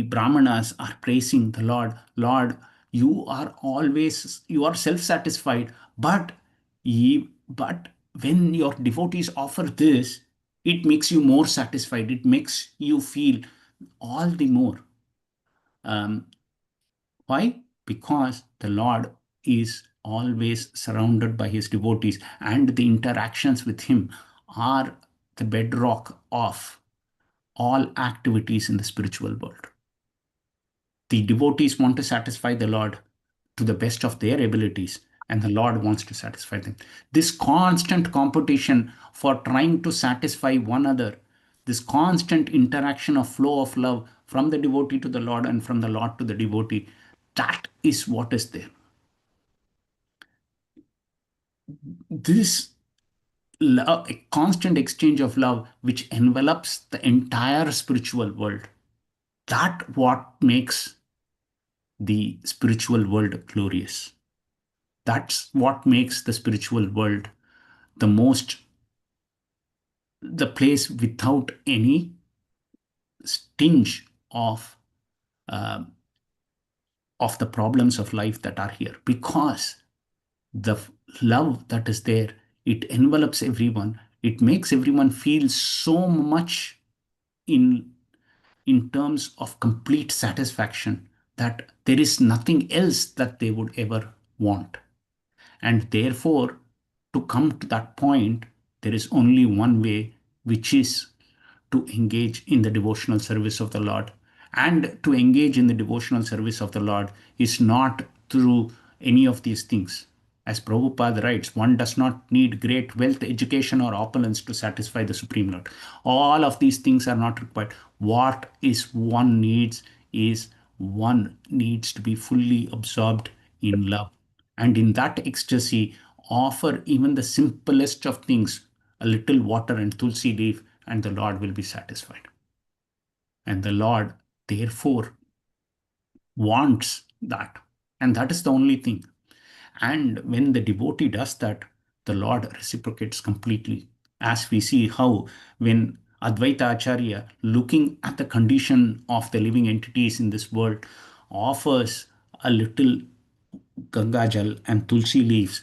Brahmanas are praising the Lord. Lord, you are self-satisfied, but when your devotees offer this, it makes you more satisfied. It makes you feel all the more. Why? Because the Lord is always surrounded by his devotees, and the interactions with him are the bedrock of all activities in the spiritual world. The devotees want to satisfy the Lord to the best of their abilities, and the Lord wants to satisfy them. This constant competition for trying to satisfy one another, this constant interaction of flow of love from the devotee to the Lord and from the Lord to the devotee, that is what is there. This love, a constant exchange of love which envelops the entire spiritual world, that what makes the spiritual world glorious. That's what makes the spiritual world the place without any stinge of the problems of life that are here, because the love that is there, it envelops everyone, it makes everyone feel so much in terms of complete satisfaction that there is nothing else that they would ever want. And therefore, to come to that point, there is only one way, which is to engage in the devotional service of the Lord. And to engage in the devotional service of the Lord is not through any of these things. As Prabhupada writes, one does not need great wealth, education, or opulence to satisfy the Supreme Lord. All of these things are not required. What is one needs is one needs to be fully absorbed in love. And in that ecstasy, offer even the simplest of things, a little water and tulsi leaf, and the Lord will be satisfied. And the Lord, therefore, wants that. And that is the only thing. And when the devotee does that, the Lord reciprocates completely. As we see how when Advaita Acharya, looking at the condition of the living entities in this world, offers a little Ganga Jal and Tulsi leaves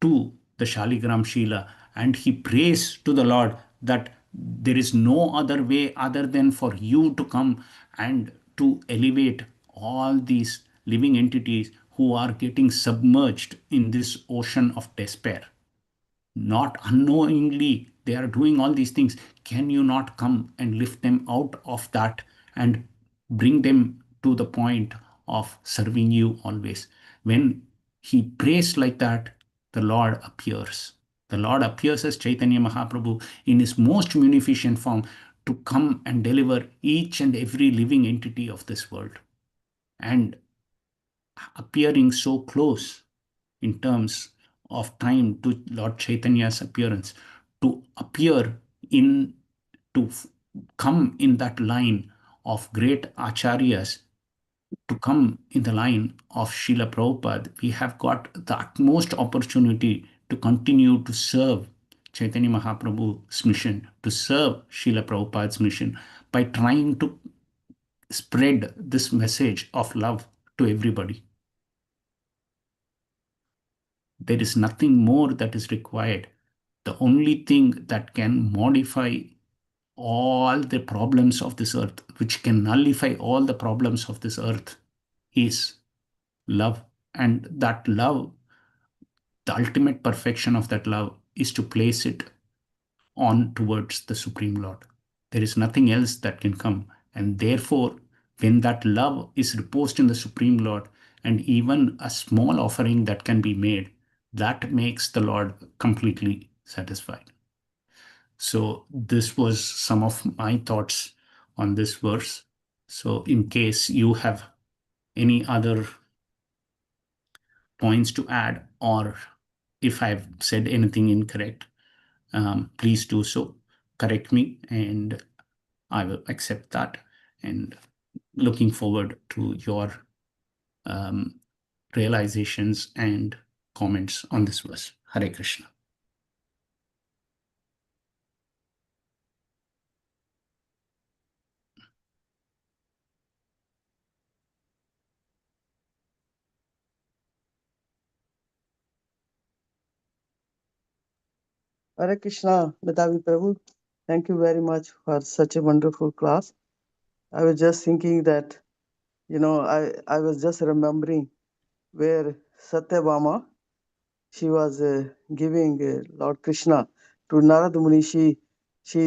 to the Shaligram Shila, and he prays to the Lord that there is no other way other than for you to come and to elevate all these living entities who are getting submerged in this ocean of despair. Not unknowingly, they are doing all these things. Can you not come and lift them out of that and bring them to the point of serving you always? When he prays like that, the Lord appears. The Lord appears as Chaitanya Mahaprabhu in his most munificent form to come and deliver each and every living entity of this world. And appearing so close in terms of time to Lord Chaitanya's appearance, to appear in, to come in that line of great acharyas, to come in the line of Srila Prabhupada, we have got the utmost opportunity to continue to serve Chaitanya Mahaprabhu's mission, to serve Srila Prabhupada's mission by trying to spread this message of love to everybody. There is nothing more that is required. The only thing that can modify all the problems of this earth, which can nullify all the problems of this earth, is love. And that love, the ultimate perfection of that love, is to place it on towards the Supreme Lord. There is nothing else that can come. And therefore, when that love is reposed in the Supreme Lord, and even a small offering that can be made, that makes the Lord completely satisfied. So this was some of my thoughts on this verse. So in case you have any other points to add, or if I've said anything incorrect, please do so. Correct me, and I will accept that. And looking forward to your realizations and comments on this verse. Hare Krishna. Hare Krishna, Medhavi Prabhu. Thank you very much for such a wonderful class. I was just thinking that, I was just remembering where Satyabhama, she was giving Lord Krishna to Narada Muni. She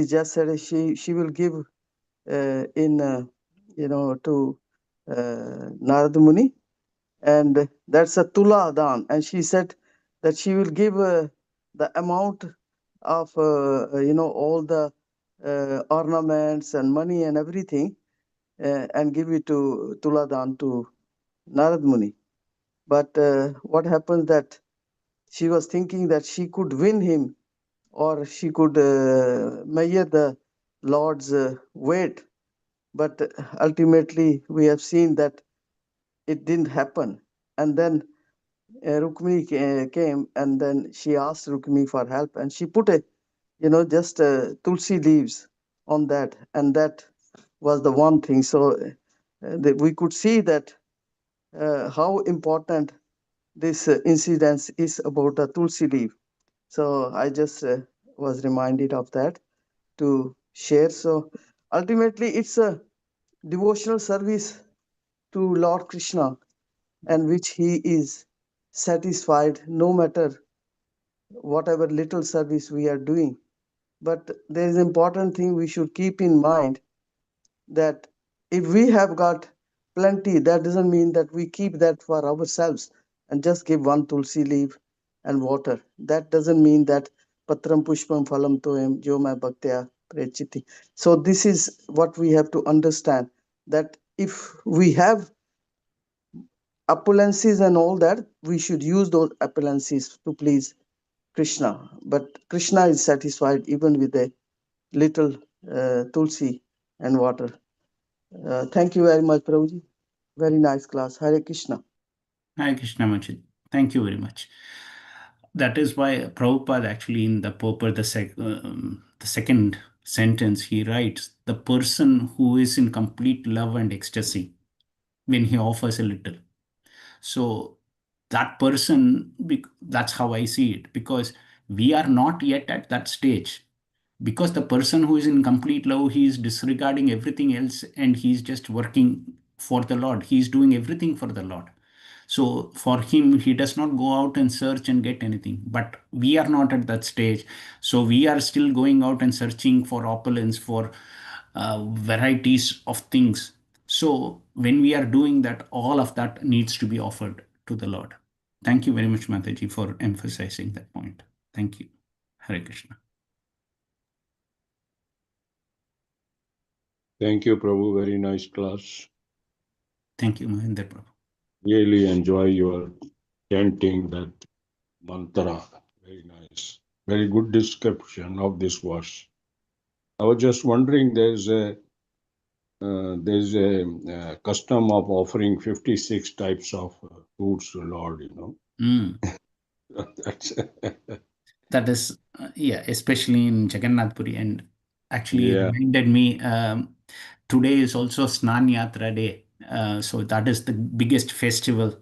just said she will give to Narada Muni, and that's a Tula Dan. And she said that she will give the amount of all the ornaments and money and everything, and give it to Tula Dan to Narad Muni. But what happens that she was thinking that she could win him, or she could measure the Lord's weight. But ultimately, we have seen that it didn't happen. And then Rukmini came, and then she asked Rukmini for help, and she put just tulsi leaves on that, and that was the one thing. So we could see that how important this incident is about a tulsi leaf. So I just was reminded of that to share. So ultimately, it's a devotional service to Lord Krishna, and which he is satisfied no matter whatever little service we are doing. But there is an important thing we should keep in mind, that if we have got plenty, that doesn't mean that we keep that for ourselves and just give one tulsi leaf and water. That doesn't mean that patram pushpam phalam toem jo mai bhaktya prechiti. So this is what we have to understand, that if we have opulences and all that, we should use those opulences to please Krishna. But Krishna is satisfied even with a little tulsi and water. Thank you very much, Prabhuji. Very nice class. Hare Krishna. Hare Krishna Machid. Thank you very much. That is why Prabhupada actually in the purport, the second sentence, he writes, the person who is in complete love and ecstasy when he offers a little. So that person, that's how I see it, because we are not yet at that stage. Because the person who is in complete love, he is disregarding everything else and he's just working for the Lord. He's doing everything for the Lord. So for him, he does not go out and search and get anything. But we are not at that stage. So we are still going out and searching for opulence, for varieties of things. So when we are doing that, all of that needs to be offered to the Lord. Thank you very much, Mataji, for emphasizing that point. Thank you. Hare Krishna. Thank you, Prabhu. Very nice class. Thank you, Mahendra Prabhu. Really enjoy your chanting that mantra. Very nice. Very good description of this verse. I was just wondering, there's a custom of offering 56 types of foods to Lord, you know. That's That is, yeah, especially in Jagannath Puri. And actually, it yeah. reminded me, today is also Snan Yatra Day. So that is the biggest festival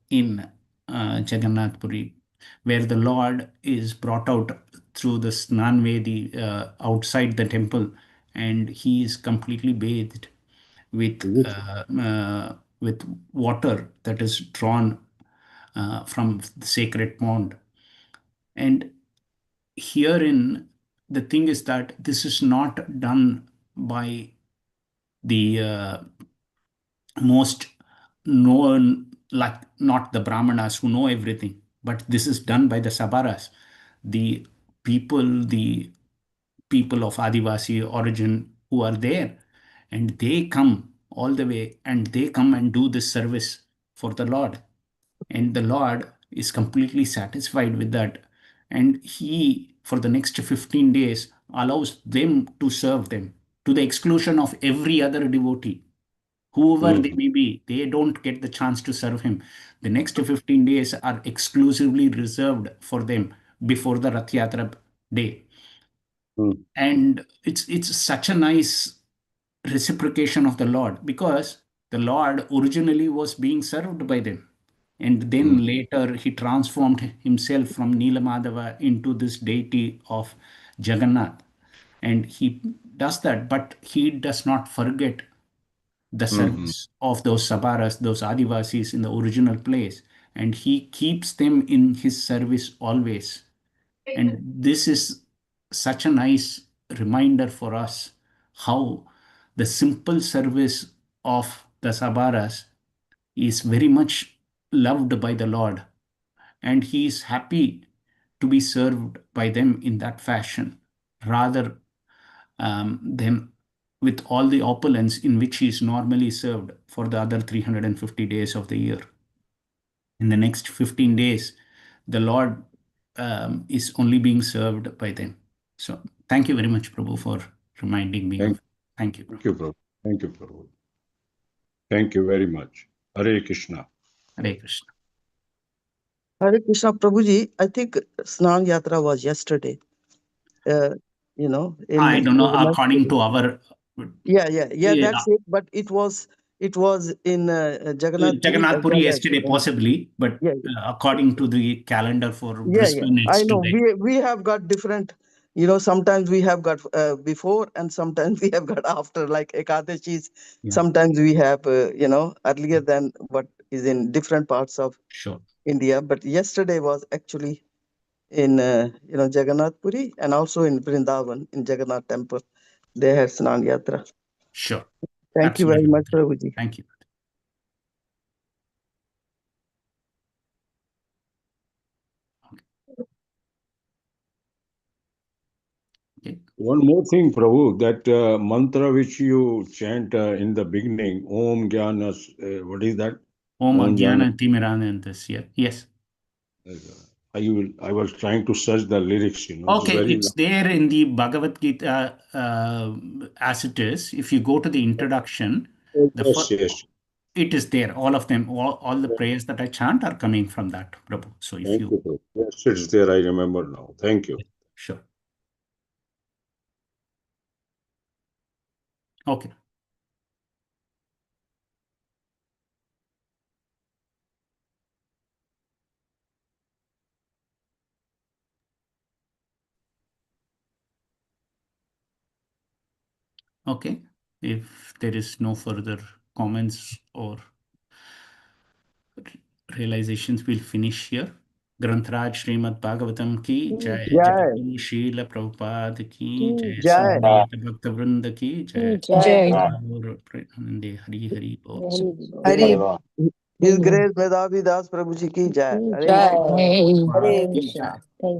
in Jagannath Puri, where the Lord is brought out through the Snan Vedi outside the temple, and he is completely bathed with water that is drawn from the sacred pond. And herein, the thing is that this is not done by the most known, like not the Brahmanas who know everything, but this is done by the Sabaras, the people of Adivasi origin who are there, and they come all the way and they come and do this service for the Lord. And the Lord is completely satisfied with that. And he, for the next 15 days, allows them to serve them to the exclusion of every other devotee. Whoever they may be, they don't get the chance to serve him. The next 15 days are exclusively reserved for them before the Rath Yatra day. And it's such a nice reciprocation of the Lord, because the Lord originally was being served by them. And then later he transformed himself from Neelamadava into this deity of Jagannath. And he does that, but he does not forget the service of those Sabaras, those Adivasis in the original place. And he keeps them in his service always. And this is such a nice reminder for us how the simple service of the Sabaras is very much loved by the Lord, and he is happy to be served by them in that fashion, rather than with all the opulence in which he is normally served for the other 350 days of the year. In the next 15 days, the Lord is only being served by them. So thank you very much, Prabhu, for reminding me of. Thank you. Thank you, Prabhu. Thank you, Prabhu. Thank you very much. Hare Krishna. Hare Krishna. Hare Krishna, Prabhuji. I think Snan Yatra was yesterday. You know, I don't know, according to our. Yeah, that's it. But it was in Jagannath Puri Jagannath as Puri well yesterday, possibly, but according to the calendar for Brisbane, it's I know today. we have got different you know, sometimes we have got before and sometimes we have got after, like Ekadashis. Yeah. Sometimes we have, you know, earlier than what is in different parts of Sure. India. But yesterday was actually in, you know, Jagannath Puri and also in Vrindavan, in Jagannath Temple. They had Snan Yatra. Sure. Thank you very Absolutely. much, Prabhuji. Thank you. Okay. One more thing, Prabhu, that mantra which you chant in the beginning, Om Jnana, what is that? Om Om Ajnana Timirandhasya. Year. Yes. I was trying to search the lyrics, you know. Okay, it's there in the Bhagavad Gita as it is. If you go to the introduction, yes. it is there. All of them, all the prayers that I chant are coming from that, Prabhu. So if Thank you. Yes, it's there. I remember now. Thank you. Sure. Okay. Okay. If there is no further comments or realizations, we'll finish here. Grantaraj Śrīmad-Bhāgavatam ki jai. Jai. Jai Srila Prabhupada ki jai. Jai. Bhakta Vrinda ki jai. Jai. Hari Hari Bol. Hari. His Grace Medhavi Das Prabhuji ki jai. Hare Jai. Krishna. Hare Ki Krishna. jai. Thank